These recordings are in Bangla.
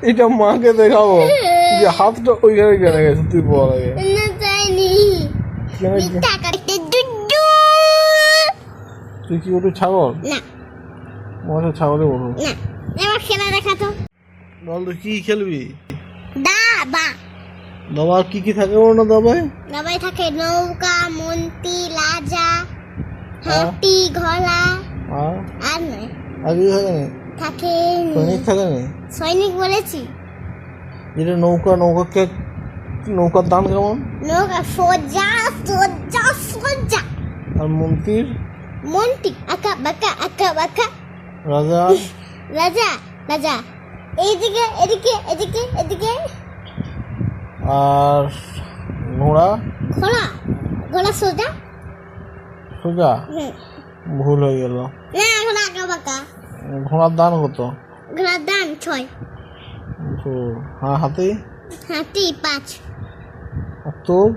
এটা মাকে দেখাবো যে হাতটা ওইখানে কেন গেছে, তুই বল আগে। তুই কি ওটু ছাগল? না মনে ছাগলে ওঠো না, এবার খেলা দেখা তো। বল তুই কি খেলবি? দাবা। দাবা কি কি থাকে বলো না দাবায়? দাবায় থাকে নৌকা, মন্ত্রী, রাজা, হাতি, ঘোড়া। আর নয়, আর কি থাকে না? থাকে সৈনিক থাকে না? সৈনিক বলেছি। যেটা নৌকা, নৌকাকে নৌকার দাম কেমন? নৌকা সোজা সোজা সোজা। আর মন্ত্রীর? মন্ত্রী আঁকা বাঁকা আঁকা বাঁকা। রাজা? রাজা রাজা এইদিকে এদিকে এদিকে এদিকে। আর ঘোড়া? ঘোড়া ঘোড়া সোজা সোজা? ভুল হয়ে গেল। না, ঘোড়া আঁকা বাঁকা। ঘোড়ার দাম কত? ঘোড়ার দাম 6। হ্যাঁ, হাতি? হাতি 5। আর তোর?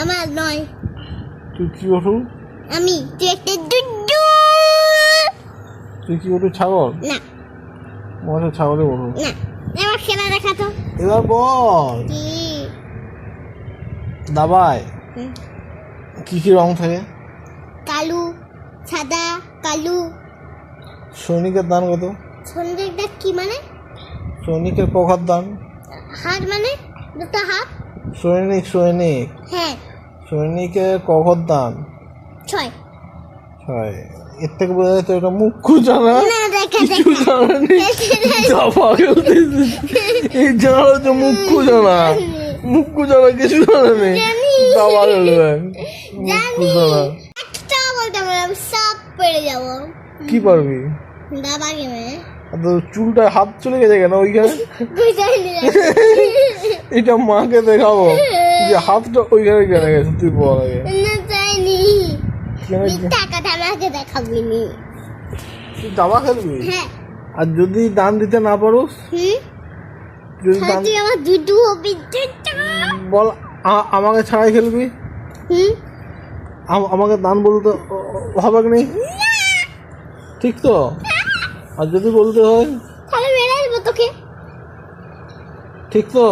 আমার 9। তুই কি ওঠু? তুই একটা দুডু। তুই কি ওটু ছাগল? না মনে ছাগলে ওঠো না, এবার খেলা দেখা তো। এবার বল। কি? দাবায় কি কি রং থাকে? কালু, সাদা, কালু। সৈনিকের দান কত? সন্ধ্যেটা কি মানে? সৈনিকের কখার দান? হাত মানে দুটো হাত। সৈনিক সৈনিক হ্যাঁ, সৈনিকের কখার দান? 6। হয়। এর থেকে বোঝা যায় তো এটা মুখ্য জানা না, দেখা কিছু জানা নেই। দাবা খেলতেছিস, এই জানা হচ্ছে মুখ্য জানা। মুখ্য জানা কিছু জানা নেই, দাবা খেলবেন মুখ্য জানা। একটা বলতে পারবো, আমি সব পেরে যাবো। কি পারবি? দাবা গেমে আর তোর চুলটা হাত চলে গেছে কেন ওইখানে? এটা মাকে দেখাবো যে হাতটা ওইখানে কেন গেছে, তুই বল আগে। টাকাটা আমাকে দেখাবি নি। তুই দাবা খেলবি? হ্যাঁ। আর যদি দান দিতে না পারোস? যদি দান তুই আমার দুডু হবি। বল, আমাকে ছাড়াই খেলবি? আমাকে দান বলতে হবে কি নেই? ঠিক তো? আর যদি বলতে হয় তাহলে মেরে দেবো তোকে। ঠিক তো?